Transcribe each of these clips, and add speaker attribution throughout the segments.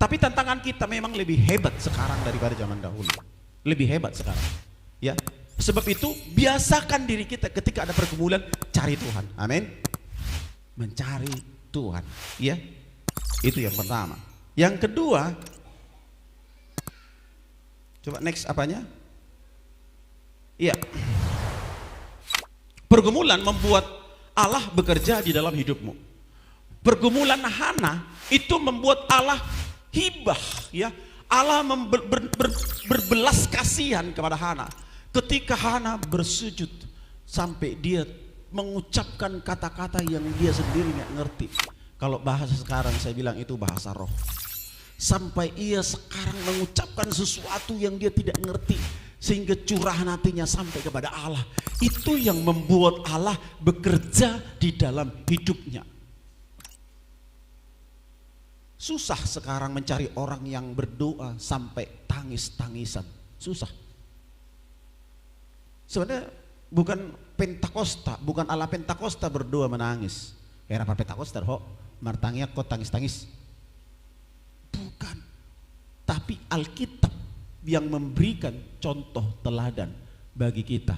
Speaker 1: Tapi tantangan kita memang lebih hebat sekarang daripada zaman dahulu. Lebih hebat sekarang. Ya. Sebab itu biasakan diri kita ketika ada pergumulan cari Tuhan. Amin. Mencari Tuhan, ya. Itu yang pertama. Yang kedua, coba next apanya? Iya. Pergumulan membuat Allah bekerja di dalam hidupmu. Pergumulan Hana itu membuat Allah hibah, ya. Allah berbelas kasihan kepada Hana. Ketika Hana bersujud sampai dia mengucapkan kata-kata yang dia sendiri nggak ngerti. Kalau bahasa sekarang saya bilang itu bahasa roh. Sampai ia sekarang mengucapkan sesuatu yang dia tidak ngerti, sehingga curahan hatinya sampai kepada Allah. Itu yang membuat Allah bekerja di dalam hidupnya. Susah sekarang mencari orang yang berdoa sampai tangis-tangisan. Susah. Sebenarnya bukan Pentakosta, bukan ala Pentakosta berdoa menangis. Kayak apa Pentakosta ho, martangnya kok tangis-tangis. Bukan. Tapi Alkitab yang memberikan contoh teladan bagi kita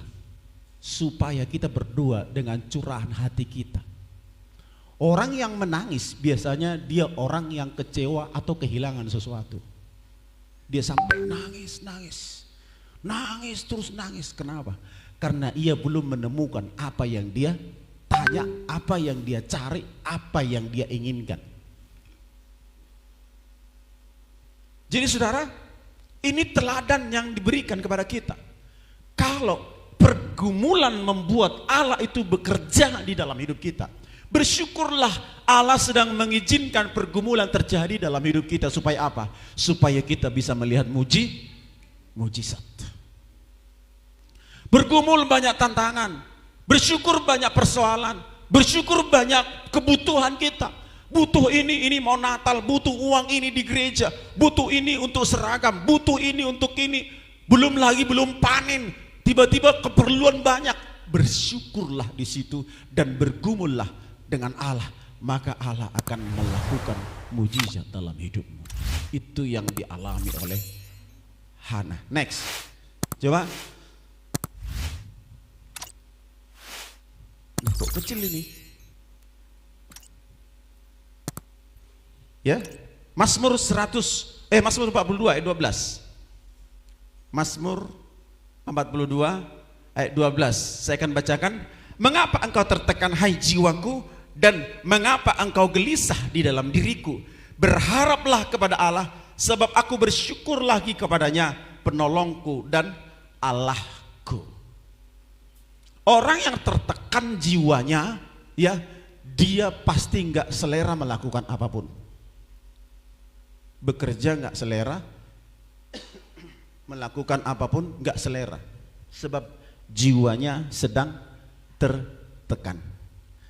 Speaker 1: supaya kita berdoa dengan curahan hati kita. Orang yang menangis biasanya dia orang yang kecewa atau kehilangan sesuatu. Dia sampai nangis terus nangis. Kenapa? Karena ia belum menemukan apa yang dia tanya, apa yang dia cari, apa yang dia inginkan. Jadi saudara, ini teladan yang diberikan kepada kita. Kalau pergumulan membuat Allah itu bekerja di dalam hidup kita, bersyukurlah Allah sedang mengizinkan pergumulan terjadi dalam hidup kita. Supaya apa? Supaya kita bisa melihat mujizat. Bergumul banyak tantangan, bersyukur banyak persoalan, bersyukur banyak kebutuhan kita. Butuh ini mau Natal, butuh uang ini di gereja, butuh ini untuk seragam, butuh ini untuk ini. Belum panen, tiba-tiba keperluan banyak. Bersyukurlah di situ dan bergumullah dengan Allah, maka Allah akan melakukan mujizat dalam hidupmu. Itu yang dialami oleh Hana. Next, coba. Nah, kok kecil ini? Ya, Mazmur 42 ayat 12. Mazmur 42 ayat 12. Saya akan bacakan. Mengapa engkau tertekan hai jiwaku, dan mengapa engkau gelisah di dalam diriku? Berharaplah kepada Allah, sebab aku bersyukur lagi kepadanya, penolongku dan Allahku. Orang yang tertekan jiwanya, ya, dia pasti nggak selera melakukan apapun. Bekerja nggak selera, melakukan apapun nggak selera, sebab jiwanya sedang tertekan,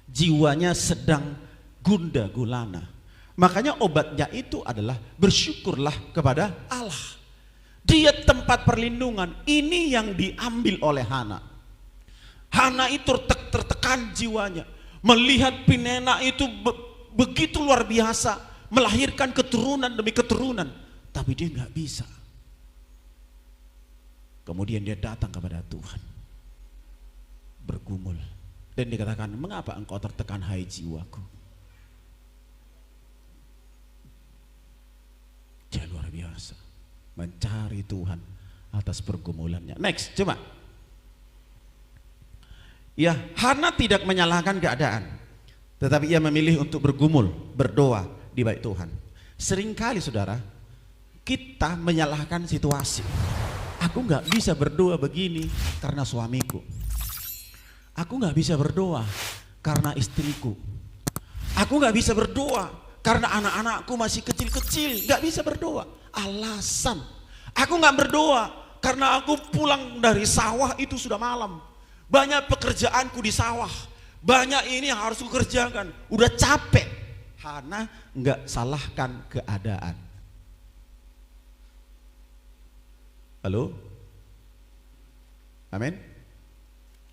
Speaker 1: jiwanya sedang gundah gulana. Makanya obatnya itu adalah bersyukurlah kepada Allah. Dia tempat perlindungan. Ini yang diambil oleh Hana. Hana itu tertekan jiwanya, melihat Pinena itu begitu luar biasa, melahirkan keturunan demi keturunan, tapi dia nggak bisa. Kemudian dia datang kepada Tuhan, bergumul, dan dikatakan, mengapa engkau tertekan hai jiwaku? Dia luar biasa mencari Tuhan atas pergumulannya. Next, coba. Ya, Hana tidak menyalahkan keadaan, tetapi ia memilih untuk bergumul, berdoa di bait Tuhan. Seringkali saudara, kita menyalahkan situasi. Aku nggak bisa berdoa begini karena suamiku. Aku nggak bisa berdoa karena istriku. Aku nggak bisa berdoa karena anak-anakku masih kecil-kecil. Nggak bisa berdoa. Alasan. Aku nggak berdoa karena aku pulang dari sawah itu sudah malam. Banyak pekerjaanku di sawah. Banyak ini yang harus kukerjakan. Udah capek. Hana nggak salahkan keadaan. Halo? Amin?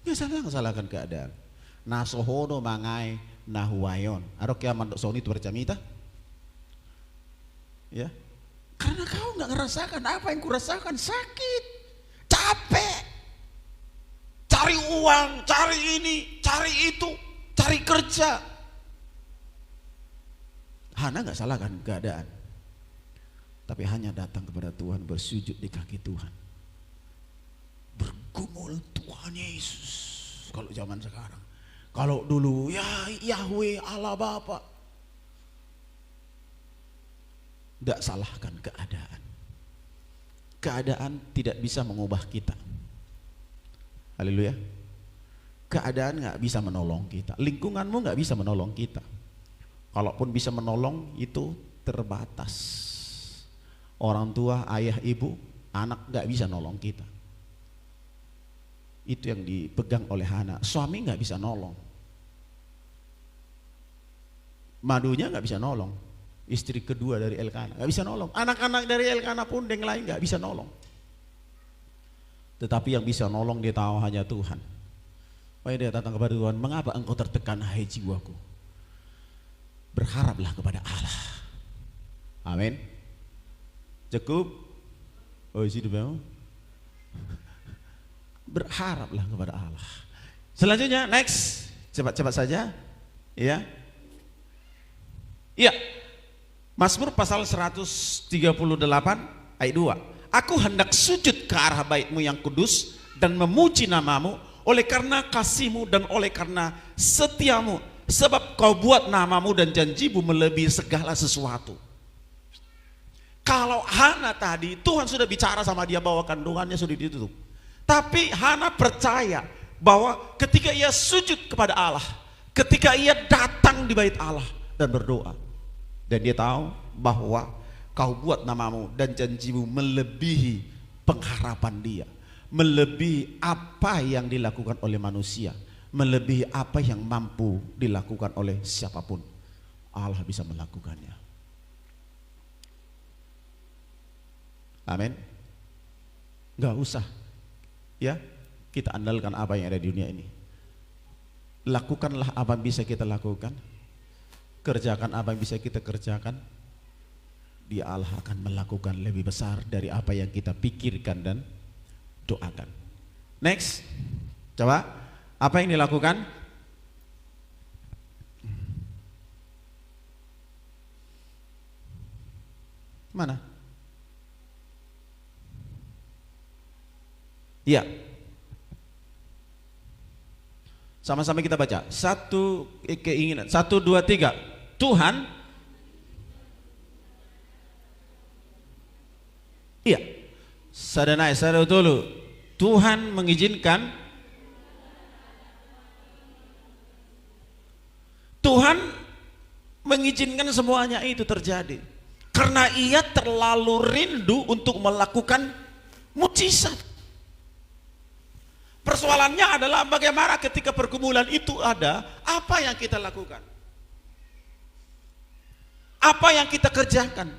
Speaker 1: Nggak salahkan keadaan. Nasohono mangai nahuayon. Arok ya mandok soni itu bercamita. Ya, Karena kau nggak ngerasakan apa yang kurasakan, sakit, capek, cari uang, cari ini, cari itu, cari kerja. Hana nggak salahkan keadaan, tapi hanya datang kepada Tuhan, bersujud di kaki Tuhan, bergumul, Tuhan Yesus. Kalau zaman sekarang, kalau dulu ya Yahweh Allah Bapa, tidak salahkan keadaan. Keadaan tidak bisa mengubah kita. Haleluya. Keadaan nggak bisa menolong kita, lingkunganmu nggak bisa menolong kita. Kalaupun bisa menolong itu terbatas. Orang tua, ayah, ibu, anak nggak bisa nolong kita. Itu yang dipegang oleh Hana. Suami nggak bisa nolong, madunya nggak bisa nolong, istri kedua dari Elkana nggak bisa nolong, anak-anak dari Elkana pun yang lain nggak bisa nolong. Tetapi yang bisa nolong dia tahu hanya Tuhan. Makanya dia datang kepada Tuhan, mengapa engkau tertekan hai jiwaku? Berharaplah kepada Allah. Amin. Cukup. Oh isi dulu. Berharaplah kepada Allah. Selanjutnya next, cepat-cepat saja, ya. Iya. Mazmur pasal 138 ayat 2. Aku hendak sujud ke arah bait-Mu yang kudus dan memuji nama-Mu oleh karena kasih-Mu dan oleh karena setia-Mu, sebab Kau buat nama-Mu dan janji-Mu melebihi segala sesuatu. Kalau Hana tadi Tuhan sudah bicara sama dia bahwa kandungannya sudah ditutup. Tapi Hana percaya bahwa ketika ia sujud kepada Allah, ketika ia datang di bait Allah dan berdoa, dan dia tahu bahwa Kau buat nama-Mu dan janji-Mu melebihi pengharapan dia, melebihi apa yang dilakukan oleh manusia, melebihi apa yang mampu dilakukan oleh siapapun. Allah bisa melakukannya. Amin. Gak usah ya kita andalkan apa yang ada di dunia ini. Lakukanlah apa yang bisa kita lakukan, kerjakan apa yang bisa kita kerjakan. Dia Allah akan melakukan lebih besar dari apa yang kita pikirkan dan doakan. Next, coba apa yang dilakukan? Mana? Iya. Sama-sama kita baca. Satu keinginan. 1, 2, 3. Tuhan. Iya. Sadanai, sadutulu. Tuhan mengizinkan. Tuhan mengizinkan semuanya itu terjadi. Karena ia terlalu rindu untuk melakukan mukjizat. Persoalannya adalah bagaimana ketika pergumulan itu ada, apa yang kita lakukan? Apa yang kita kerjakan?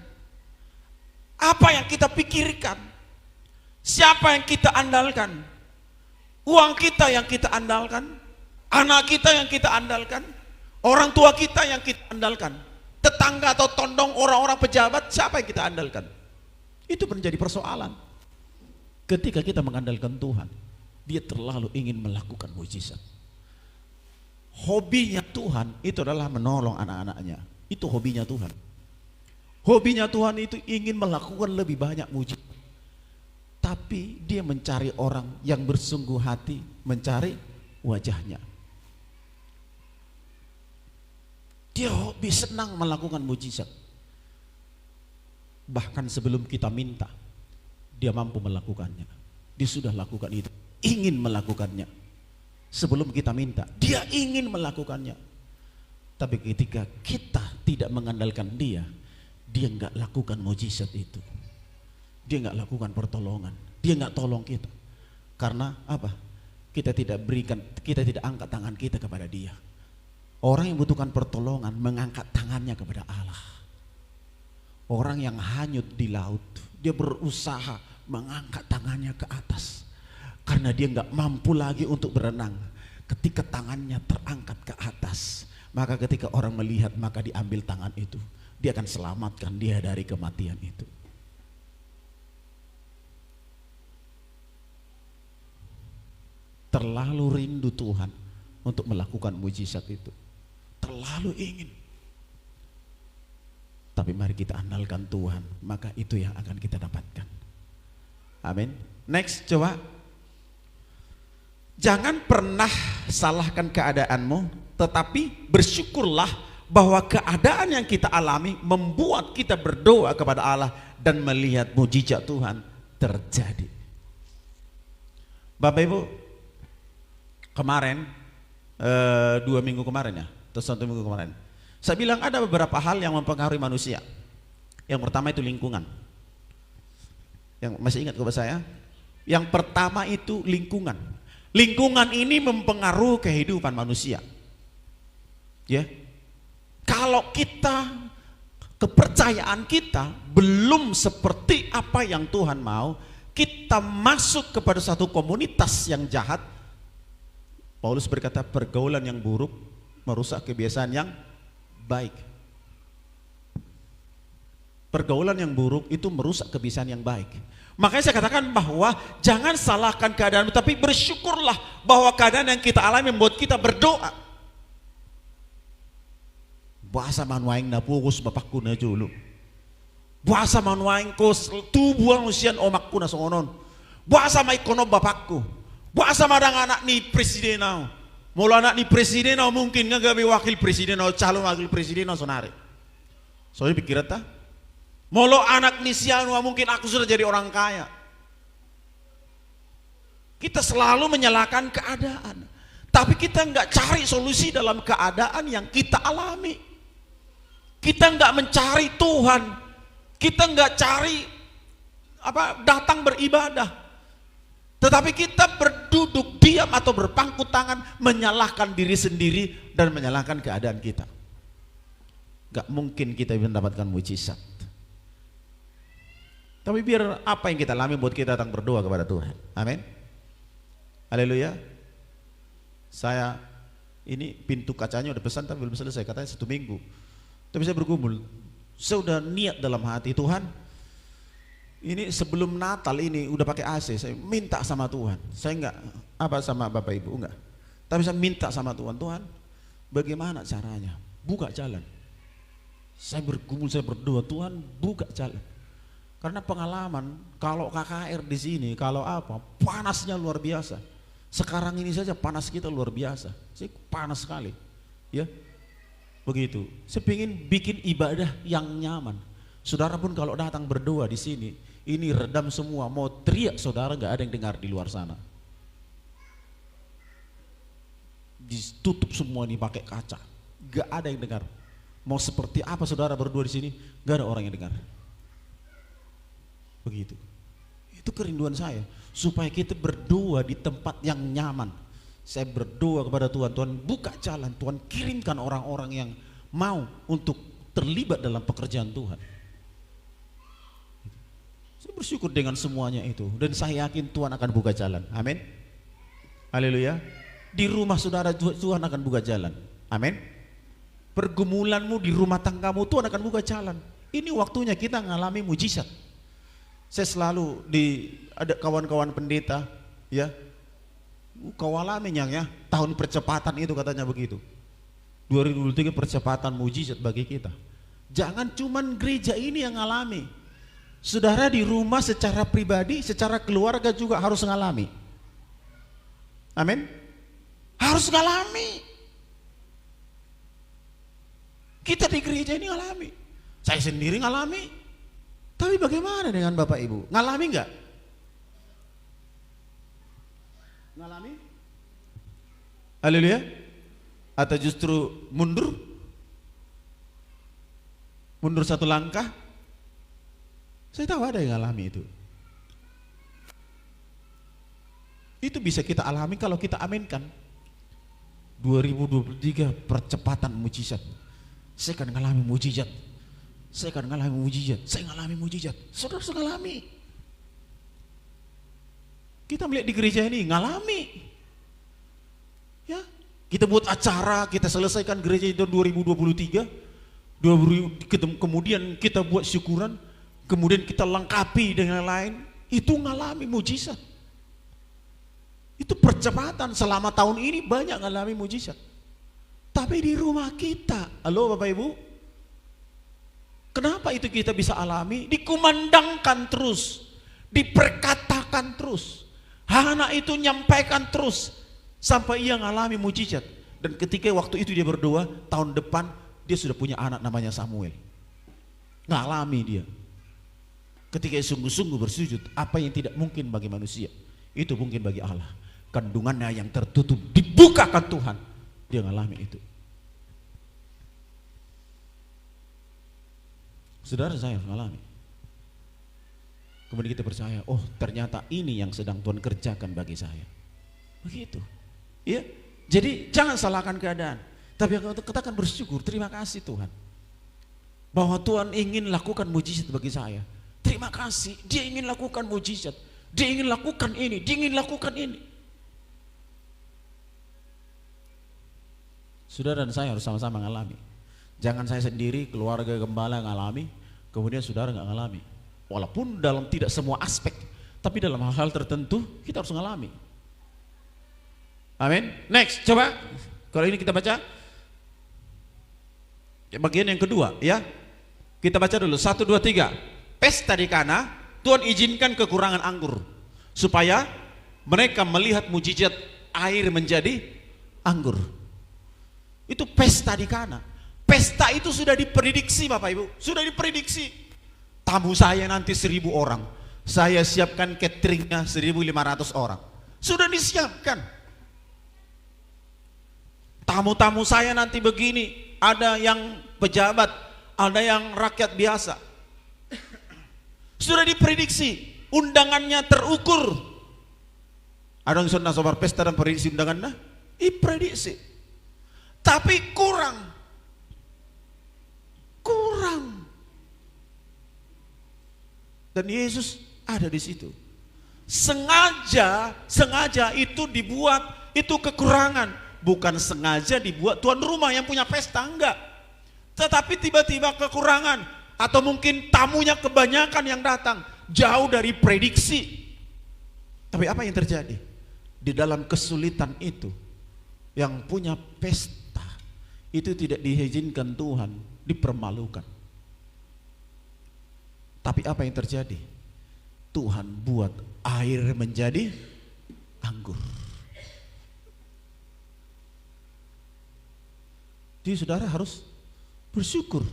Speaker 1: Apa yang kita pikirkan? Siapa yang kita andalkan? Uang kita yang kita andalkan? Anak kita yang kita andalkan? Orang tua kita yang kita andalkan? Tetangga atau tondong orang-orang pejabat, siapa yang kita andalkan? Itu menjadi persoalan. Ketika kita mengandalkan Tuhan, dia terlalu ingin melakukan mukjizat. Hobinya Tuhan itu adalah menolong anak-anaknya. Itu hobinya Tuhan. Hobinya Tuhan itu ingin melakukan lebih banyak mujizat. Tapi dia mencari orang yang bersungguh hati mencari wajahnya. Dia hobi senang melakukan mujizat. Bahkan sebelum kita minta, dia mampu melakukannya. Dia sudah lakukan itu, ingin melakukannya. Sebelum kita minta, dia ingin melakukannya. Tapi ketika kita tidak mengandalkan dia, dia nggak lakukan mujizat itu. Dia nggak lakukan pertolongan. Dia nggak tolong kita. Karena apa? Kita tidak berikan, kita tidak angkat tangan kita kepada dia. Orang yang butuhkan pertolongan mengangkat tangannya kepada Allah. Orang yang hanyut di laut, dia berusaha mengangkat tangannya ke atas. Karena dia nggak mampu lagi untuk berenang. Ketika tangannya terangkat ke atas, maka ketika orang melihat, maka diambil tangan itu. Dia akan selamatkan dia dari kematian itu. terlalu rindu Tuhan untuk melakukan mujizat itu. Terlalu ingin. Tapi mari kita andalkan Tuhan, maka itu yang akan kita dapatkan. Amin. Next, coba. Jangan pernah salahkan keadaanmu, tetapi bersyukurlah bahwa keadaan yang kita alami membuat kita berdoa kepada Allah dan melihat mujizat Tuhan terjadi. Bapak Ibu, kemarin 2 minggu kemarin ya, atau 1 minggu kemarin, saya bilang ada beberapa hal yang mempengaruhi manusia. Yang pertama itu lingkungan. Yang masih ingat kepada saya? Yang pertama itu lingkungan. Lingkungan ini mempengaruhi kehidupan manusia. Ya. Kalau kita, kepercayaan kita belum seperti apa yang Tuhan mau, kita masuk kepada satu komunitas yang jahat. Paulus berkata pergaulan yang buruk merusak kebiasaan yang baik. Pergaulan yang buruk itu merusak kebiasaan yang baik. Makanya saya katakan bahwa jangan salahkan keadaan, tapi bersyukurlah bahwa keadaan yang kita alami membuat kita berdoa. Bahasa manuaing na pukus bapakku na julu. Bahasa manuaing ko tubuang usian omakku na songonon. Bahasa maikono bapakku. Bahasa madang anak ni presiden na. Mula anak ni presiden na mungkin nga gabi wakil presiden na calon wakil presiden na sonari. Soalnya pikiran ta? Molo anak ni sianu mungkin aku sudah jadi orang kaya. Kita selalu menyalahkan keadaan, tapi kita nggak cari solusi dalam keadaan yang kita alami. Kita nggak mencari Tuhan, kita nggak cari datang beribadah. Tetapi kita berduduk diam atau berpangku tangan menyalahkan diri sendiri dan menyalahkan keadaan kita. Gak mungkin kita mendapatkan mujizat. Tapi biar apa yang kita alami buat kita datang berdoa kepada Tuhan. Amin. Haleluya. Saya ini pintu kacanya udah pesan tapi belum selesai, katanya 1 minggu. Tapi saya bergumul. Saya udah niat dalam hati, Tuhan, ini sebelum Natal ini udah pakai AC, saya minta sama Tuhan. Saya enggak sama Bapak Ibu enggak. Tapi saya minta sama Tuhan, Tuhan, bagaimana caranya? Buka jalan. Saya bergumul, saya berdoa, Tuhan, buka jalan. Karena pengalaman kalau KKR di sini, kalau panasnya luar biasa. Sekarang ini saja panas kita luar biasa. Saya panas sekali. Ya. Begitu. Saya ingin bikin ibadah yang nyaman. Saudara pun kalau datang berdoa di sini, ini redam semua, mau teriak saudara nggak ada yang dengar di luar sana. Ditutup semua ini pakai kaca, nggak ada yang dengar. Mau seperti apa saudara berdoa di sini, nggak ada orang yang dengar. Begitu. Itu kerinduan saya, supaya kita berdoa di tempat yang nyaman. Saya berdoa kepada Tuhan, Tuhan buka jalan, Tuhan kirimkan orang-orang yang mau untuk terlibat dalam pekerjaan Tuhan. Saya bersyukur dengan semuanya itu, dan saya yakin Tuhan akan buka jalan. Amin. Haleluya. Di rumah saudara Tuhan akan buka jalan. Amin. Pergumulanmu di rumah tanggamu Tuhan akan buka jalan. Ini waktunya kita ngalami mujizat. Saya selalu ada kawan-kawan pendeta, ya, kau alami ya, tahun percepatan itu katanya begitu. 2023 percepatan mujizat bagi kita. Jangan cuman gereja ini yang ngalami. Saudara di rumah secara pribadi, secara keluarga juga harus ngalami. Amin. Harus ngalami. Kita di gereja ini ngalami. Saya sendiri ngalami. Tapi bagaimana dengan Bapak Ibu? Ngalami enggak? Ngalami? Haleluya. Atau justru mundur? Mundur 1 langkah? Saya tahu ada yang ngalami itu. Itu bisa kita alami kalau kita aminkan. 2023 percepatan mujizat. Saya akan ngalami mujizat. Saya akan ngalami mujizat. Saya ngalami mujizat. Saudara ngalami. Kita melihat di gereja ini ngalami. Ya, kita buat acara, kita selesaikan gereja itu 2023. Kemudian kita buat syukuran, kemudian kita lengkapi dengan lain. Itu ngalami mujizat. Itu percepatan. Selama tahun ini banyak ngalami mujizat. Tapi di rumah kita, halo Bapak Ibu, kenapa itu kita bisa alami? Dikumandangkan terus, diperkatakan terus, anak itu nyampaikan terus sampai ia ngalami mujizat. Dan ketika waktu itu dia berdoa, tahun depan dia sudah punya anak namanya Samuel. Ngalami dia. Ketika sungguh-sungguh bersujud, apa yang tidak mungkin bagi manusia, itu mungkin bagi Allah. Kandungannya yang tertutup dibukakan Tuhan, dia ngalami itu. Saudara, saya mengalami. Kemudian kita percaya, oh ternyata ini yang sedang Tuhan kerjakan bagi saya. Begitu. Ya, jadi jangan salahkan keadaan, tapi katakan bersyukur, terima kasih Tuhan, bahwa Tuhan ingin lakukan mujizat bagi saya. Terima kasih, dia ingin lakukan mujizat, dia ingin lakukan ini, dia ingin lakukan ini. Saudara dan saya harus sama-sama mengalami. Jangan saya sendiri, keluarga gembala ngalami, kemudian saudara nggak ngalami. Walaupun dalam tidak semua aspek, tapi dalam hal-hal tertentu kita harus mengalami. Amin. Next, coba. Kalau ini kita baca bagian yang kedua, ya. Kita baca dulu 1, 2, 3. Pesta di Kana, Tuhan izinkan kekurangan anggur supaya mereka melihat mujizat air menjadi anggur. Itu pesta di Kana. Pesta itu sudah diprediksi Bapak Ibu, sudah diprediksi. Tamu saya nanti 1.000 orang, saya siapkan cateringnya 1.500 orang, sudah disiapkan. Tamu-tamu saya nanti begini, ada yang pejabat, ada yang rakyat biasa. Sudah diprediksi, undangannya terukur. Ada yang sudah sobar pesta dan prediksi undangannya, diprediksi. Tapi kurang. Dan Yesus ada di situ. Sengaja itu dibuat, itu kekurangan. Bukan sengaja dibuat tuan rumah yang punya pesta, enggak. Tetapi tiba-tiba kekurangan, atau mungkin tamunya kebanyakan yang datang, jauh dari prediksi. Tapi apa yang terjadi? Di dalam kesulitan itu, yang punya pesta itu tidak diizinkan Tuhan, dipermalukan. Tapi apa yang terjadi? Tuhan buat air menjadi anggur. Jadi saudara harus bersyukur.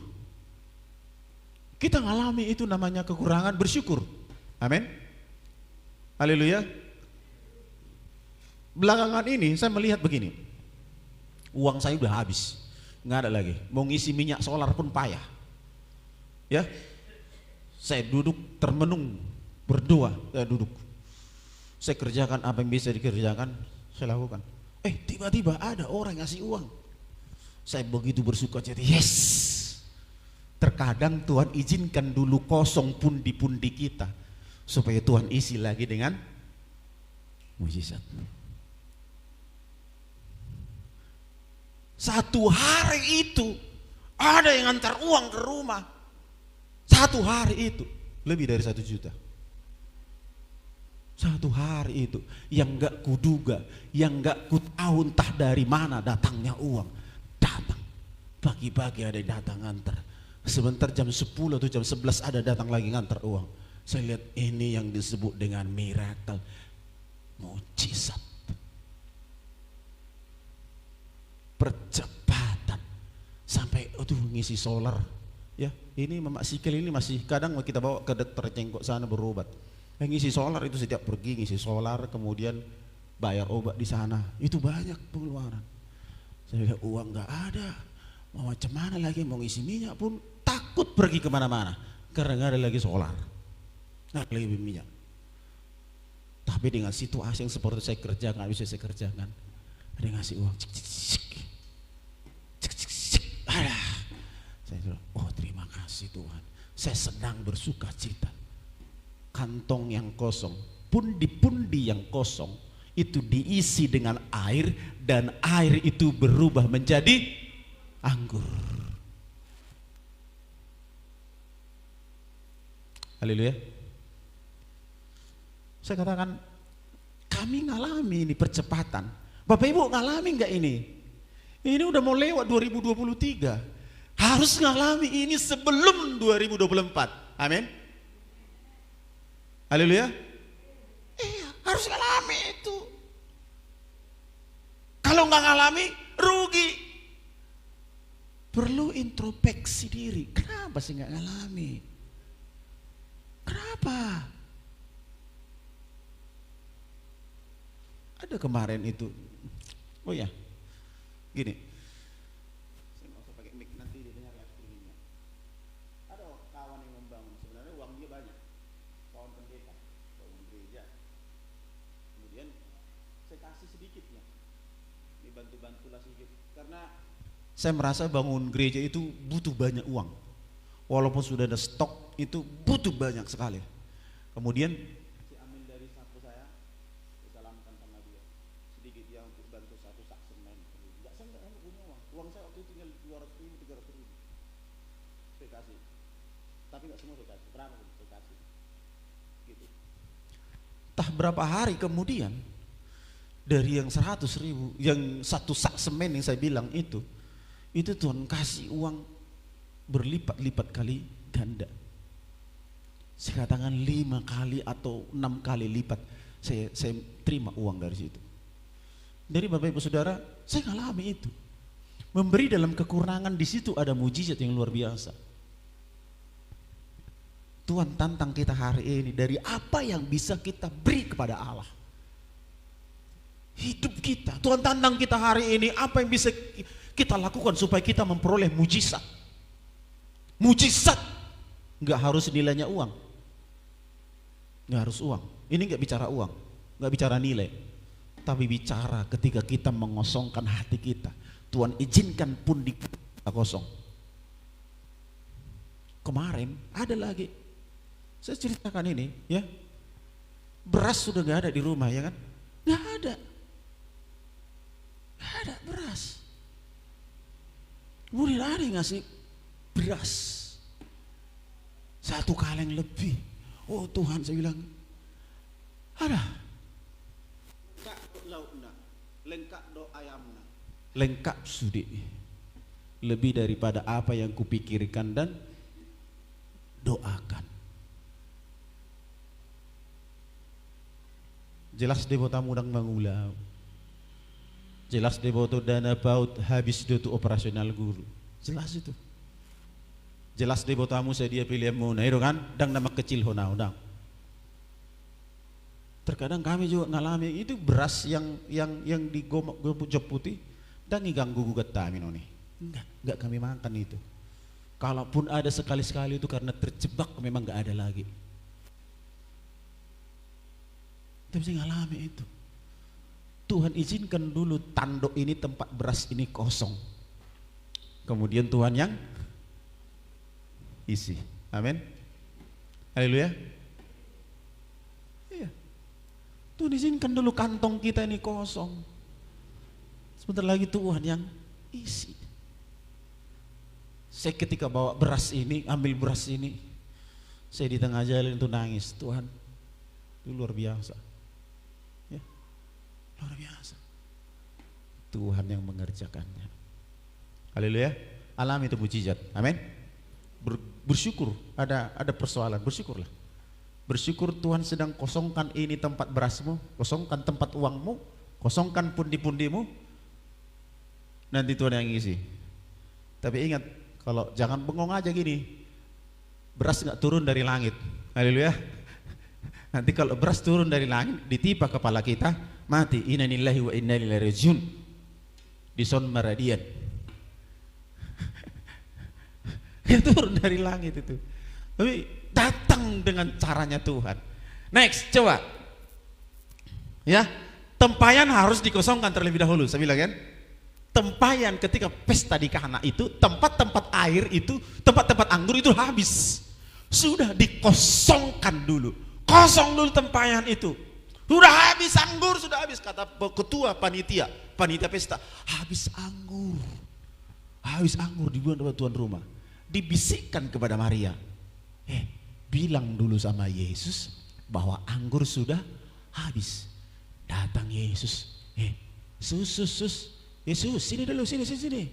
Speaker 1: Kita ngalami itu namanya kekurangan, bersyukur. Amin. Haleluya. Belakangan ini saya melihat begini. Uang saya udah habis, nggak ada lagi. Mau ngisi minyak solar pun payah. Ya, saya duduk termenung berdoa. Saya duduk. Saya kerjakan apa yang bisa dikerjakan, saya lakukan. Tiba-tiba ada orang ngasih uang. Saya begitu bersuka cita. Yes. Terkadang Tuhan izinkan dulu kosong pundi-pundi kita, supaya Tuhan isi lagi dengan mujizat. Satu hari itu ada yang antar uang ke rumah. Satu hari itu lebih dari 1 juta. Satu hari itu yang gak kuduga, yang gak kutahu entah dari mana datangnya uang. Datang pagi-pagi ada yang datang ngantar. Sebentar jam 10 atau jam 11 ada datang lagi ngantar uang. Saya lihat ini yang disebut dengan miracle, mujizat. Percepatan sampai ngisi solar. Ya, ini Mamak Sikil ini masih kadang kita bawa ke dokter Cengkok sana berobat. Ngisi solar itu setiap pergi ngisi solar, kemudian bayar obat di sana. Itu banyak pengeluaran. Saya lihat uang nggak ada, mau macam mana lagi, mau ngisi minyak pun takut pergi kemana-mana karena nggak ada lagi solar, nggak ada lagi minyak. Tapi dengan situasi yang seperti saya kerjakan, bisa saya kerjakan, ada yang ngasih uang, saya bilang, oh terima kasih Tuhan, saya senang bersuka cita. Kantong yang kosong, pundi-pundi yang kosong itu diisi dengan air, dan air itu berubah menjadi anggur. Haleluya. Saya katakan, Kami ngalami ini percepatan. Bapak Ibu ngalami nggak ini? Ini udah mau lewat 2023. Harus ngalami ini sebelum 2024. Amin. Haleluya. Iya, harus ngalami itu. Kalau nggak ngalami, rugi. Perlu introspeksi diri. Kenapa sih nggak ngalami? Kenapa? Ada kemarin itu. Oh ya, gini. Saya nggak usah pakai mic, nanti didengar ya bunyinya. Ada kawan yang membangun, sebenarnya uang dia banyak. Kawan pendeta, bangun gereja. Kemudian saya kasih sedikitnya. Ini bantu-bantulah sedikit. Karena saya merasa bangun gereja itu butuh banyak uang. Walaupun sudah ada stok, itu butuh banyak sekali. Kemudian saya ambil dari saku saya salamkan sama dia. Sedikit dia untuk bantu satu sak semen. Enggak, saya enggak punya uang. Uang saya waktu itu tinggal 200.000, 300.000. Saya kasih. Tapi enggak semua saya kasih. Berapa pun saya kasih. Gitu. Entah berapa hari kemudian dari yang 100.000, yang satu sak semen yang saya bilang itu Tuhan kasih uang berlipat-lipat kali ganda. Saya katakan 5 kali atau 6 kali lipat saya terima uang dari situ. Dari Bapak Ibu Saudara, saya ngalami itu. Memberi dalam kekurangan, di situ ada mujizat yang luar biasa. Tuhan tantang kita hari ini, dari apa yang bisa kita beri kepada Allah. Hidup kita, Tuhan tantang kita hari ini, apa yang bisa kita lakukan supaya kita memperoleh mujizat. Mujizat nggak harus nilainya uang, nggak harus uang. Ini nggak bicara uang, nggak bicara nilai, tapi bicara ketika kita mengosongkan hati kita. Tuhan izinkan pun di kita kosong. Kemarin ada lagi, saya ceritakan ini ya, beras sudah nggak ada di rumah ya kan, nggak ada beras. Kemudian ada yang ngasih beras 1 kaleng lebih. Oh Tuhan, saya bilang ada lengkap laukna, lengkap do ayamna, lengkap sudi, lebih daripada apa yang kupikirkan dan doakan. Jelas devota mudang mengulau, jelas devota dana baut habis do operasional guru, jelas itu. Jelas devotamu saya dia pilih mau itu kan, dang nama kecil honau dang. Terkadang kami juga ngalami itu beras yang digomok jok putih dan ganggu gugat kami noni. Enggak kami makan itu. Kalaupun ada sekali-sekali itu karena terjebak, memang enggak ada lagi. Tapi saya ngalami itu. Tuhan izinkan dulu tanduk ini, tempat beras ini kosong. Kemudian Tuhan yang isi. Amin. Haleluya. Iya. Tuhan izinkan dulu kantong kita ini kosong. Sebentar lagi Tuhan yang isi. Saya ketika bawa beras ini, ambil beras ini, saya di tengah jalan itu nangis. Tuhan, itu luar biasa. Ya. Luar biasa. Tuhan yang mengerjakannya. Haleluya. Alami itu mujizat. Amin. Bersyukur, ada persoalan, bersyukurlah. Bersyukur Tuhan sedang kosongkan ini tempat berasmu, kosongkan tempat uangmu, kosongkan pundi-pundimu. Nanti Tuhan yang ngisi. Tapi ingat, kalau jangan bengong aja gini. Beras nggak turun dari langit. Haleluya. Nanti kalau beras turun dari langit, ditipa kepala kita, mati. Inna lillahi wa inna ilaihi rajiun. Dison maradian. Dia turun dari langit itu. Tapi datang dengan caranya Tuhan. Next, coba. Ya, tempayan harus dikosongkan terlebih dahulu. Saya bilang kan, tempayan ketika pesta di Kana itu, tempat-tempat air itu, tempat-tempat anggur itu habis. Sudah dikosongkan dulu. Kosong dulu tempayan itu. Sudah habis anggur, sudah habis, kata ketua panitia pesta. Habis anggur. Habis anggur dibuang oleh tuan rumah. Dibisikkan kepada Maria, bilang dulu sama Yesus bahwa anggur sudah habis. Datang Yesus. Yesus, sini dulu, sini.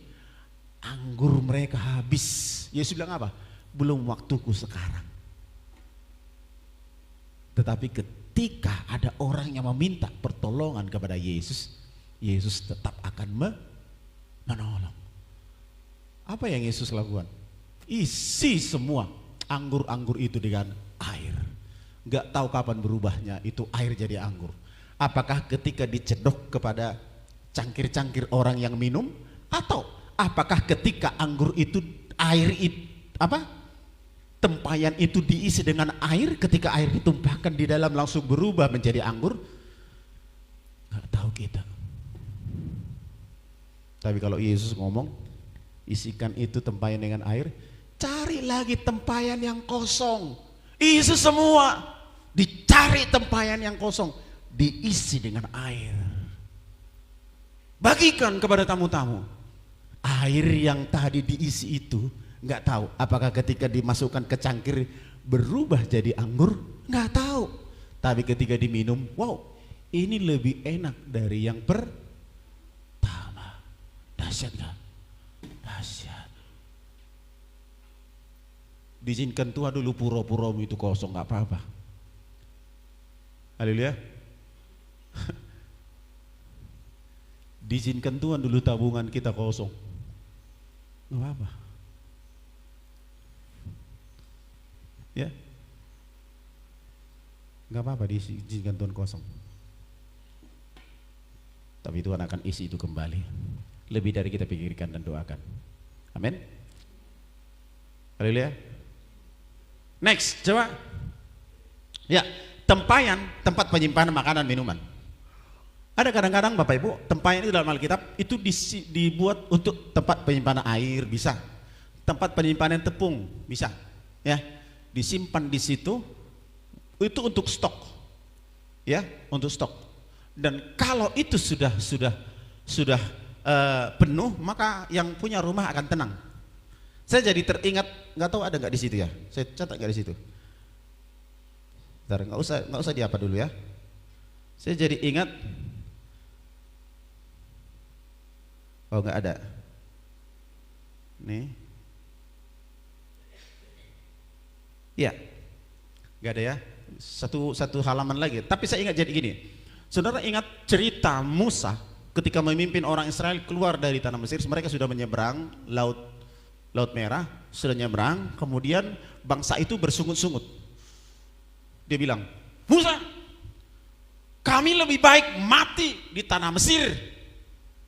Speaker 1: Anggur mereka habis. Yesus bilang apa? Belum waktuku sekarang. Tetapi ketika ada orang yang meminta pertolongan kepada Yesus, Yesus tetap akan menolong. Apa yang Yesus lakukan? Isi semua anggur-anggur itu dengan air. Gak tahu kapan berubahnya itu air jadi anggur. Apakah ketika dicedok kepada cangkir-cangkir orang yang minum, atau apakah ketika anggur itu tempayan itu diisi dengan air, ketika air ditumpahkan di dalam langsung berubah menjadi anggur? Nggak tahu kita. Tapi kalau Yesus ngomong, isikan itu tempayan dengan air, cari lagi tempayan yang kosong, isi semua, dicari tempayan yang kosong, diisi dengan air. Bagikan kepada tamu-tamu. Air yang tadi diisi itu nggak tahu apakah ketika dimasukkan ke cangkir berubah jadi anggur, nggak tahu. Tapi ketika diminum, wow, ini lebih enak dari yang pertama. Dahsyat kan? Dahsyat. Diizinkan Tuhan dulu pura-puramu itu kosong, nggak apa-apa. Haleluya. Diizinkan Tuhan dulu tabungan kita kosong, nggak apa-apa. Ya, nggak apa-apa diizinkan Tuhan kosong. Tapi Tuhan akan isi itu kembali, lebih dari kita pikirkan dan doakan. Amin. Haleluya. Next, coba. Ya, tempayan, tempat penyimpanan makanan minuman. Ada kadang-kadang Bapak Ibu, tempayan itu dalam Alkitab itu dibuat untuk tempat penyimpanan air, bisa. Tempat penyimpanan tepung, bisa. Ya, disimpan di situ, itu untuk stok. Ya, untuk stok. Dan kalau itu sudah penuh, maka yang punya rumah akan tenang. Saya jadi teringat, nggak tahu ada nggak di situ ya? Saya catat nggak di situ. Bentar, nggak usah di apa dulu ya. Saya jadi ingat. Oh, nggak ada. Nih. Ya, nggak ada ya. Satu halaman lagi. Tapi saya ingat jadi gini. Saudara ingat cerita Musa ketika memimpin orang Israel keluar dari tanah Mesir. Mereka sudah menyeberang Laut Merah, sudah nyeberang. Kemudian bangsa itu bersungut-sungut. Dia bilang, Musa, kami lebih baik mati di tanah Mesir.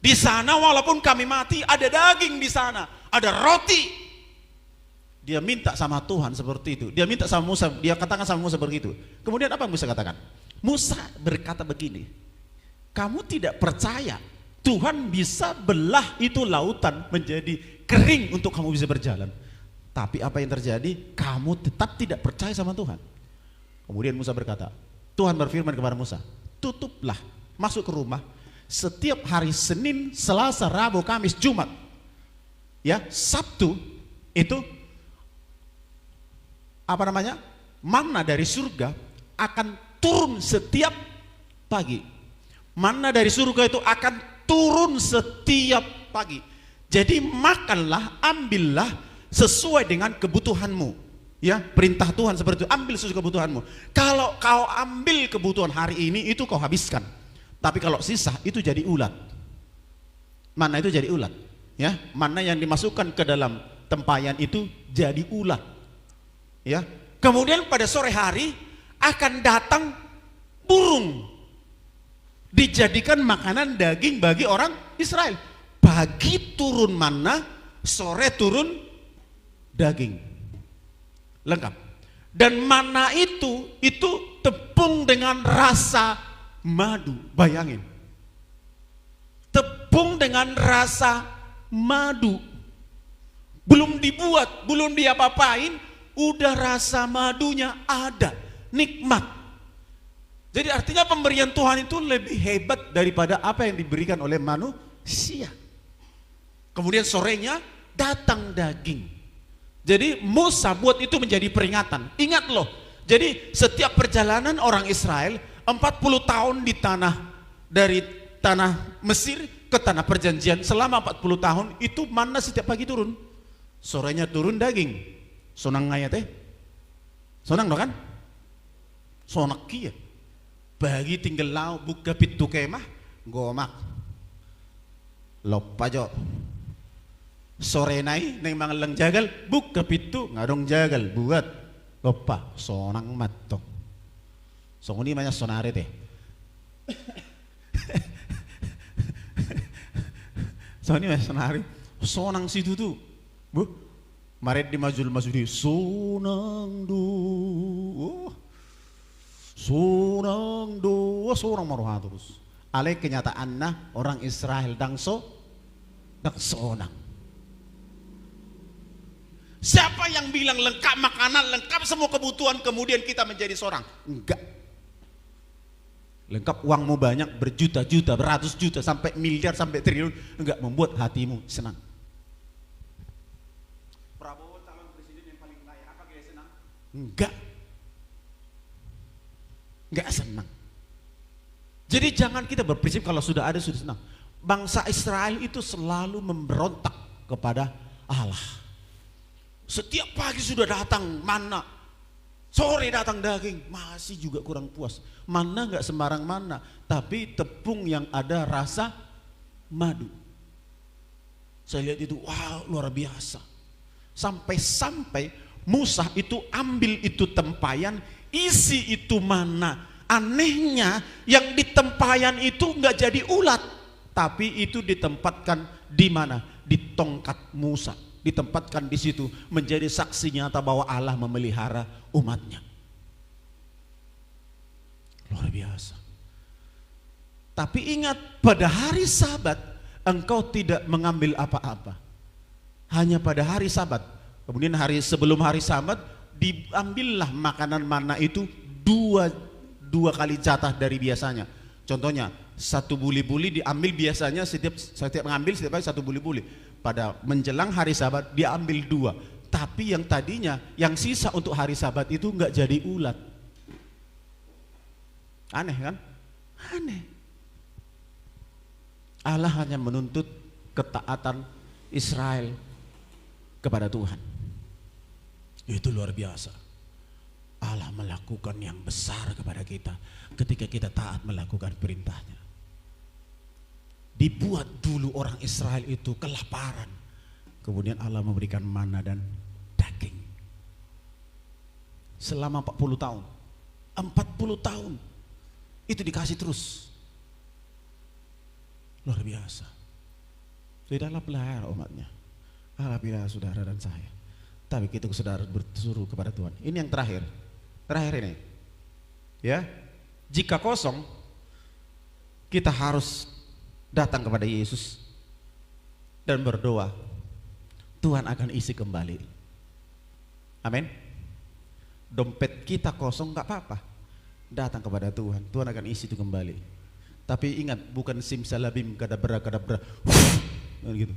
Speaker 1: Di sana walaupun kami mati, ada daging di sana, ada roti. Dia minta sama Tuhan seperti itu. Dia minta sama Musa, dia katakan sama Musa begitu. Kemudian apa Musa katakan? Musa berkata begini, kamu tidak percaya Tuhan bisa belah itu lautan menjadi kering untuk kamu bisa berjalan. Tapi apa yang terjadi? Kamu tetap tidak percaya sama Tuhan. Kemudian Musa berkata, Tuhan berfirman kepada Musa, tutuplah, masuk ke rumah. Setiap hari Senin, Selasa, Rabu, Kamis, Jumat, ya, Sabtu itu mana dari surga akan turun setiap pagi. Mana dari surga itu akan turun setiap pagi. Jadi makanlah, ambillah sesuai dengan kebutuhanmu. Ya, perintah Tuhan seperti itu, ambil sesuai kebutuhanmu. Kalau kau ambil kebutuhan hari ini, itu kau habiskan. Tapi kalau sisa itu jadi ulat. Mana itu jadi ulat, ya? Mana yang dimasukkan ke dalam tempayan itu jadi ulat. Ya. Kemudian pada sore hari akan datang burung. Dijadikan makanan daging bagi orang Israel. Pagi turun mana, sore turun daging. Lengkap. Dan mana itu tepung dengan rasa madu, bayangin. Tepung dengan rasa madu. Belum dibuat, belum diapa-apain, udah rasa madunya ada, nikmat. Jadi artinya pemberian Tuhan itu lebih hebat daripada apa yang diberikan oleh manusia. Kemudian sorenya datang daging. Jadi Musa buat itu menjadi peringatan. Ingat loh, jadi setiap perjalanan orang Israel 40 tahun di tanah dari tanah Mesir ke tanah perjanjian selama 40 tahun itu mana setiap pagi turun, sorenya turun daging. Sonang ngaya teh, sonang dong kan? Sonak kia. Bagi tinggal lau buka pintu kemah, gomak. Lopajo. Sore nai neng mangalang jagal buka pintu ngadong jagal buat lopa sonang matong. So ini banyak sonare teh. So ini banyak sonare. Sonang situ tuh, bu, maret di majul masudi sonang do, sonang do, sonang maruha terus. Ale kenyataannya orang Israel dangso sonang. Siapa yang bilang lengkap makanan, lengkap semua kebutuhan, kemudian kita menjadi seorang? Enggak. Lengkap uangmu banyak, berjuta-juta, beratus juta, sampai miliar, sampai triliun, enggak membuat hatimu senang. Prabowo calon presiden yang paling kaya, apa kaya senang? Enggak. Enggak senang. Jadi jangan kita berprinsip kalau sudah ada sudah senang. Bangsa Israel itu selalu memberontak kepada Allah. Setiap pagi sudah datang mana, sore datang daging, masih juga kurang puas. Mana nggak sembarang mana, tapi tepung yang ada rasa madu. Saya lihat itu, wow, luar biasa. Sampai Musa itu ambil itu tempayan, isi itu mana. Anehnya yang di tempayan itu nggak jadi ulat, tapi itu ditempatkan di mana? Di tongkat Musa. Ditempatkan di situ menjadi saksi nyata bahwa Allah memelihara umatnya. Luar biasa. Tapi ingat, pada hari Sabat engkau tidak mengambil apa-apa. Hanya pada hari Sabat. Kemudian sebelum hari Sabat diambillah makanan mana itu dua kali jatah dari biasanya. Contohnya 1 buli-buli diambil biasanya setiap mengambil setiap kali 1 buli-buli. Pada menjelang hari Sabat dia ambil 2, tapi yang tadinya yang sisa untuk hari Sabat itu nggak jadi ulat. Aneh kan? Aneh. Allah hanya menuntut ketaatan Israel kepada Tuhan. Itu luar biasa. Allah melakukan yang besar kepada kita ketika kita taat melakukan perintahnya. Dibuat dulu orang Israel itu kelaparan, kemudian Allah memberikan mana dan daging selama 40 tahun 40 tahun itu dikasih terus. Luar biasa. Tidaklah pelihara umatnya, Allah pelihara saudara dan saya, tapi kita saudara bersuruh kepada Tuhan. Ini yang terakhir ini ya, jika kosong kita harus datang kepada Yesus dan berdoa, Tuhan akan isi kembali. Amin. Dompet kita kosong gak apa-apa, datang kepada Tuhan, Tuhan akan isi itu kembali. Tapi ingat, bukan simsalabim kadabra gitu.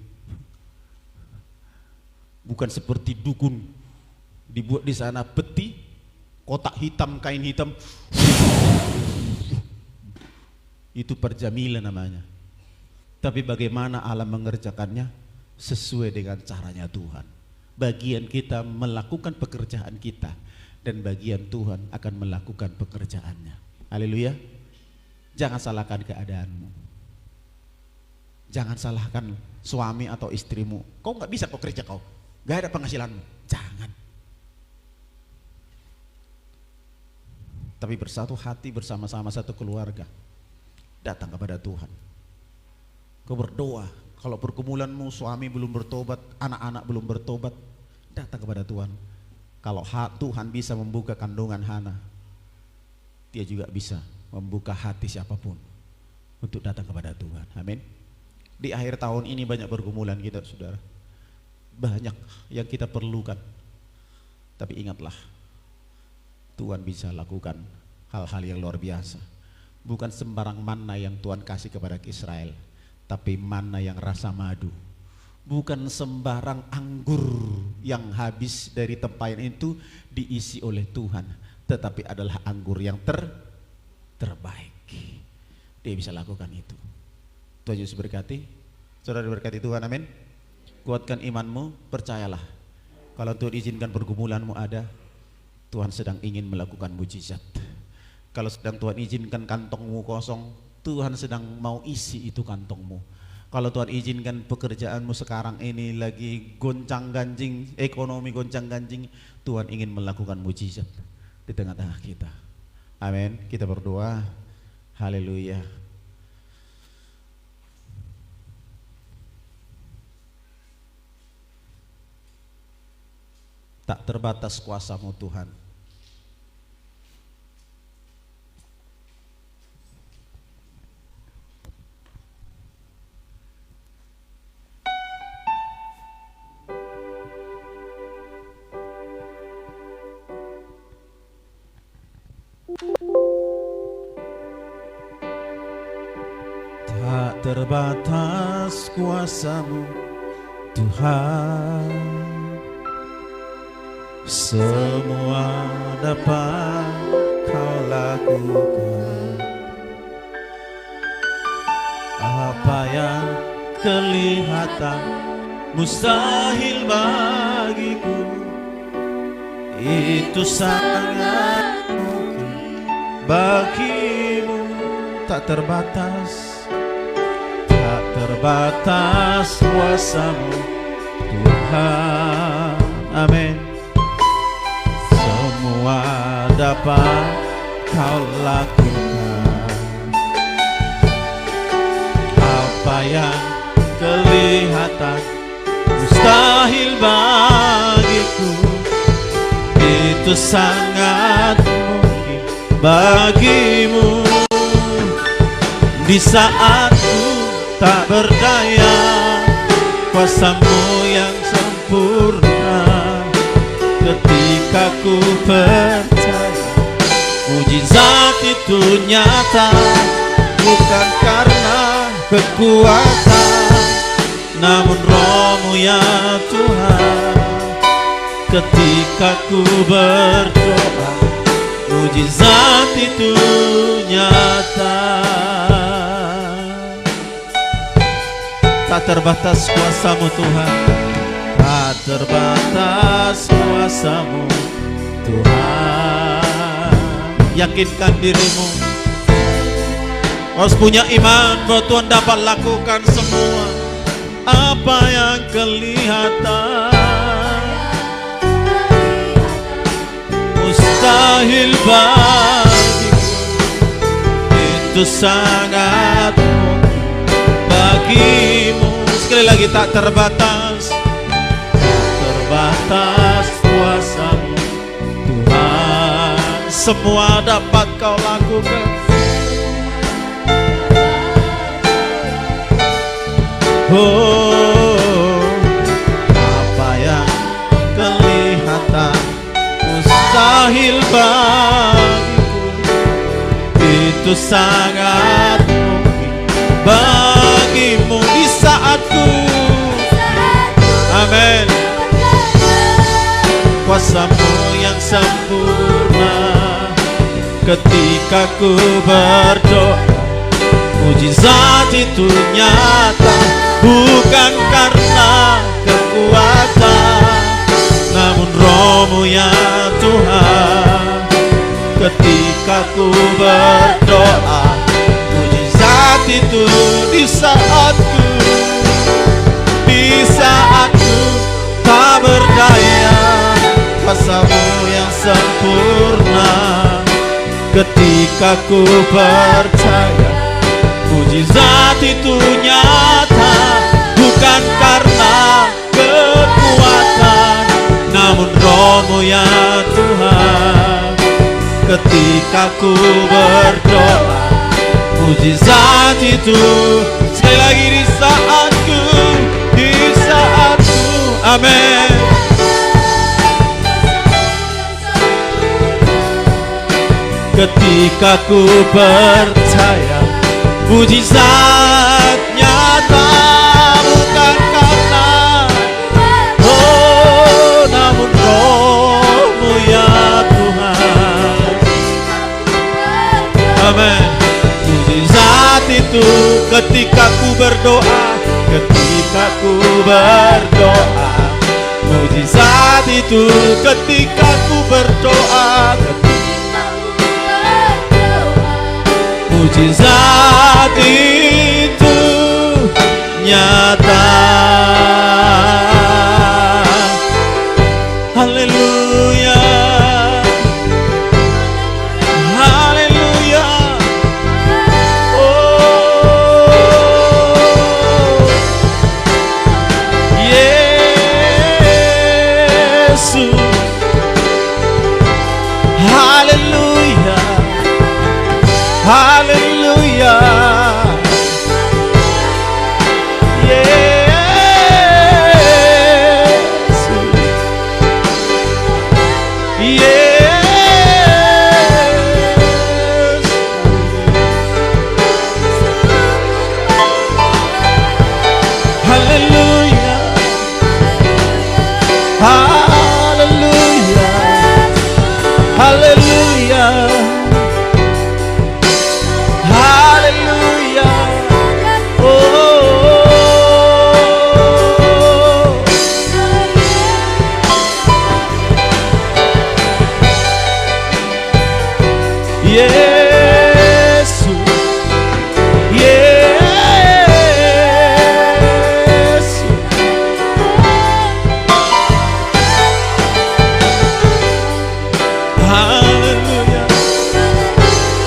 Speaker 1: Bukan seperti dukun dibuat di sana peti, kotak hitam, kain hitam, itu perjamilan namanya. Tapi bagaimana Allah mengerjakannya? Sesuai dengan caranya Tuhan. Bagian kita melakukan pekerjaan kita, dan bagian Tuhan akan melakukan pekerjaannya. Haleluya. Jangan salahkan keadaanmu. Jangan salahkan suami atau istrimu. Kau nggak bisa kau kerja, kau nggak ada penghasilanmu. Jangan. Tapi bersatu hati, bersama-sama satu keluarga, datang kepada Tuhan. Kau berdoa. Kalau pergumulanmu suami belum bertobat, anak-anak belum bertobat, datang kepada Tuhan. Kalau Tuhan bisa membuka kandungan Hana, dia juga bisa membuka hati siapapun untuk datang kepada Tuhan. Amin. Di akhir tahun ini banyak pergumulan kita, saudara. Banyak yang kita perlukan. Tapi ingatlah, Tuhan bisa lakukan hal-hal yang luar biasa. Bukan sembarang mana yang Tuhan kasih kepada Israel, tapi mana yang rasa madu. Bukan sembarang anggur yang habis dari tempayan itu diisi oleh Tuhan, tetapi adalah anggur yang terbaik. dia bisa lakukan itu. Tuhan Yesus berkati. Saudara diberkati Tuhan, amin. Kuatkan imanmu, percayalah. Kalau Tuhan izinkan pergumulanmu ada, Tuhan sedang ingin melakukan mujizat. Kalau sedang Tuhan izinkan kantongmu kosong, Tuhan sedang mau isi itu kantongmu. Kalau Tuhan izinkan pekerjaanmu sekarang ini lagi goncang ganjing, ekonomi goncang ganjing, Tuhan ingin melakukan mujizat di tengah-tengah kita. Amin. Kita berdoa. Haleluya. Tak terbatas kuasa-Mu Tuhan. Tak terbatas kuasa-Mu Tuhan, semua dapat Kau lakukan. Apa yang kelihatan mustahil bagiku, itu sangat mungkin bagimu. Tak terbatas, tak terbatas kuasa-Mu Tuhan. Amin. Semua dapat Kau lakukan. Apa yang kelihatan mustahil bagiku, itu sangat mungkin bagimu. Di saat ku tak berdaya, kuasa-Mu yang sempurna. Ketika ku percaya mujizat itu nyata, bukan karena kekuatan, namun Roh-Mu ya Tuhan. Ketika ku berdoa, mujizat itu nyata. Tak terbatas kuasa-Mu Tuhan, tak terbatas kuasa-Mu Tuhan. Yakinkan dirimu, harus punya iman bahwa Tuhan dapat lakukan semua apa yang kelihatan mustahil bagiku, itu sangat mungkin bagimu. Sekali lagi, tak terbatas, terbatas kuasa-Mu Tuhan. Semua dapat Kau lakukan. Oh, apa yang kelihatan mustahil bagiku, itu sangat mungkin bagimu. Di saatku, amin, kuasa-Mu yang sempurna. Ketika ku berdoa, mujizat itu nyata, bukan karena kekuatan, namun Roh-Mu ya Tuhan. Ketika ku berdoa, mujizat itu di saatku tak berdaya, kuasa-Mu yang sempurna. Ketika ku percaya, mujizat itu nyata, bukan karena kekuatan, namun Roh-Mu ya Tuhan. Ketika ku berdoa, mujizat itu sekali lagi di saatku, amin. Ketika ku percaya, mujizat nyata, bukan karena namun Roh-Mu ya Tuhan. Amin. Mujizat ketika ku berdoa, mujizat itu ketika ku berdoa, mujizat itu nyata. Haleluya, haleluya. Oh, Yesus, haleluya, haleluya.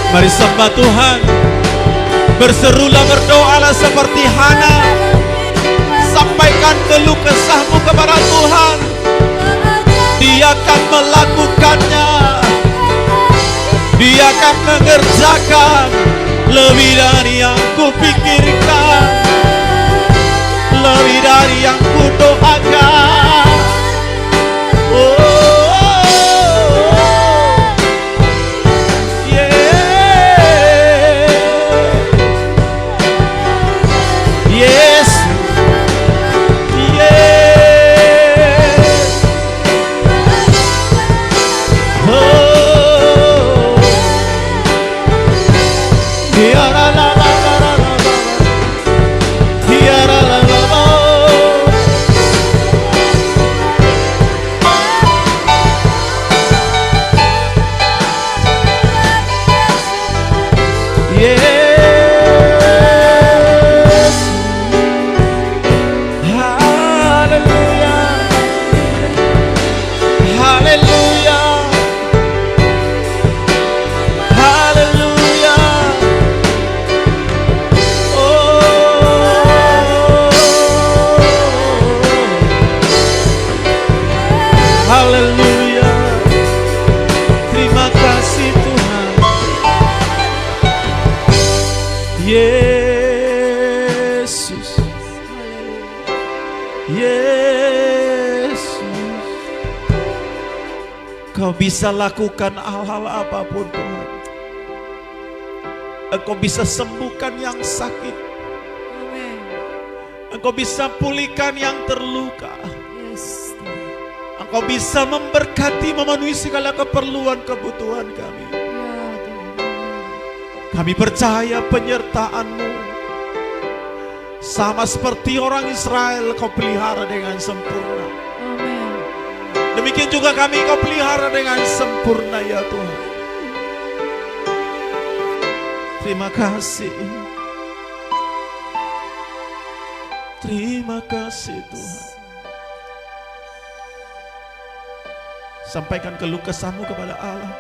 Speaker 1: Mari sembah Tuhan, berserulah, berdoalah seperti Hana. Sampaikan keluh kesahmu kepada Tuhan, Dia akan melakukannya. Dia akan mengerjakan lebih dari yang kupikirkan, lebih dari yang kudoakan. Haleluya, terima kasih Tuhan. Yesus, Yesus, Kau bisa lakukan hal-hal apapun Tuhan. Engkau bisa sembuhkan yang sakit. Engkau bisa pulihkan yang terluka. Engkau bisa memberkati, memenuhi segala keperluan kebutuhan kami. Kami percaya penyertaan-Mu. Sama seperti orang Israel, Kau pelihara dengan sempurna. Demikian juga kami Kau pelihara dengan sempurna ya Tuhan. Terima kasih. Terima kasih Tuhan. Sampaikan keluh kesahmu kepada Allah.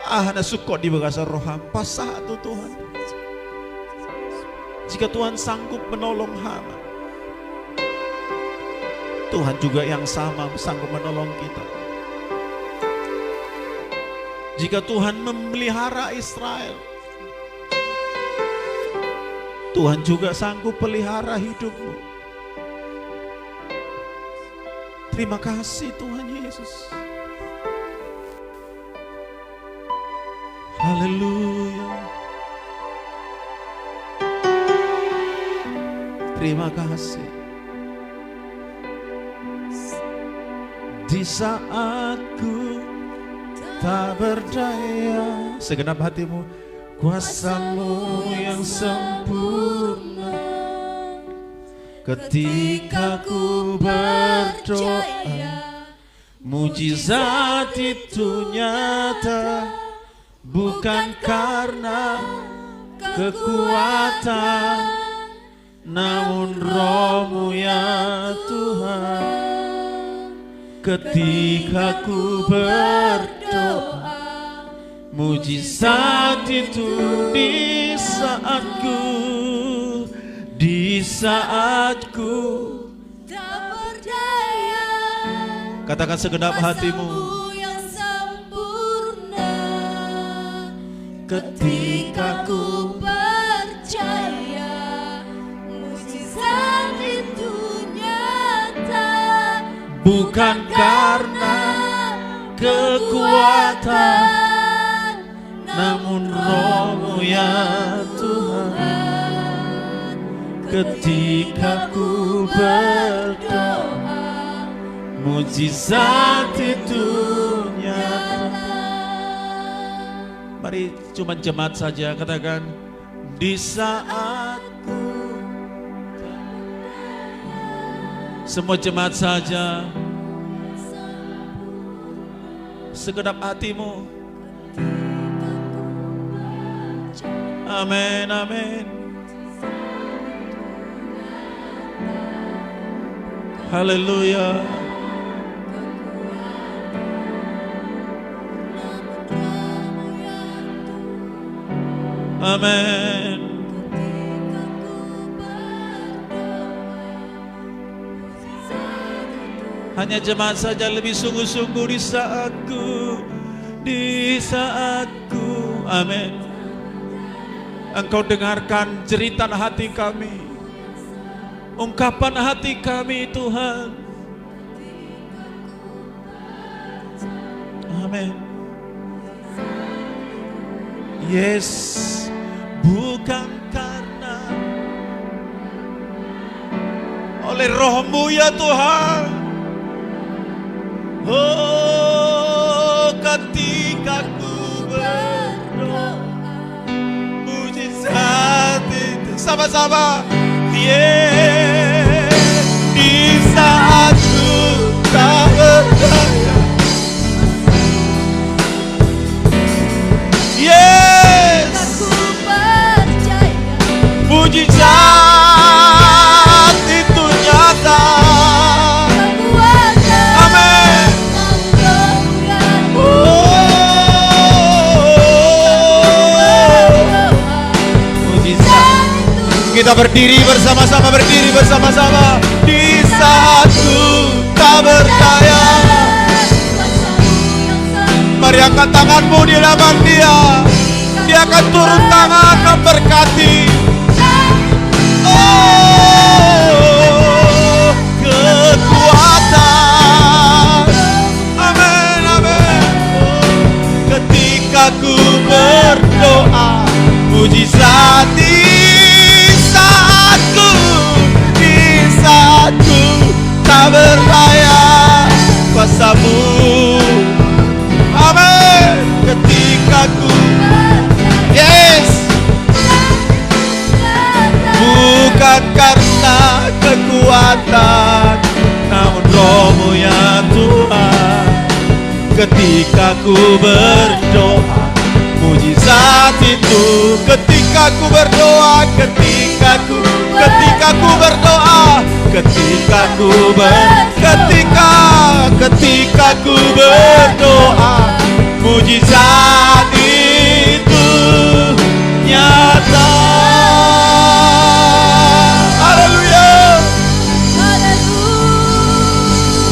Speaker 1: Hana sukot di bagasa roh hampa satu Tuhan. Jika Tuhan sanggup menolong Hana, Tuhan juga yang sama sanggup menolong kita. Jika Tuhan memelihara Israel, Tuhan juga sanggup pelihara hidupmu. Terima kasih Tuhan Yesus. Haleluya. Terima kasih. Di saat ku tak berdaya, segenap hatimu kuasa-Mu yang sempurna. Ketika ku berdoa, mujizat itu nyata, bukan karena kekuatan, namun Roh-Mu ya Tuhan. Ketika ku berdoa, mujizat itu di saat ku tak berdaya. Katakan segenap hatimu, yang sempurna. Ketika ku percaya, mujizat itu nyata, bukan karena kekuatan, namun Roh-Mu ya Tuhan. Ketika ku berdoa, mujizat itu nyata. Mari cuma jemaat saja katakan, di saat ku. Semua jemaat saja, segenap hatimu. Amin, amin. Haleluya. Amin. Hanya jemaat saja lebih sungguh-sungguh di saatku. Amin. Engkau dengarkan jeritan hati kami, ungkapan hati kami Tuhan. Amin. Yes, bukan karena oleh Roh-Mu ya Tuhan. Oh, ketika ku berdoa, mujizat itu sama-sama. Yeah, di saat ku tak berdaya. Yes, mujizat itu nyata. Amin. Mujizat. Kita berdiri bersama-sama di saat ku tak berdaya. Mari angkat tanganmu di hadapan Dia. Dia akan turun tangan memberkati. Oh, kekuatan. Amin, amin. Ketika ku berdoa, mujizat di saatku tak berdaya. Kuasa-Mu. Amin. Ketika ku, yes, bukan karena kekuatan, namun Roh-Mu ya Tuhan. Ketika ku berdoa, mujizat itu. Ketika ku berdoa, ketika ku berdoa, ketika ku berdoa, mujizat itu nyata. Haleluya,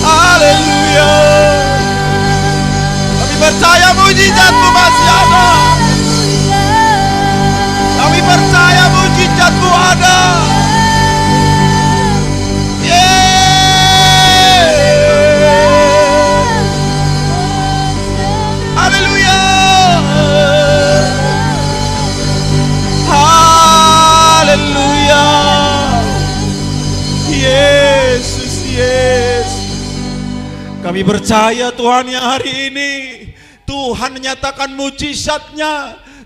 Speaker 1: haleluya. Kami percaya mujizat-Mu masih ada. Kami percaya mujizat-Mu ada. Haleluya. Haleluya. Yesus, Yesus. Kami percaya Tuhan yang hari ini Tuhan menyatakan mujizat-Nya.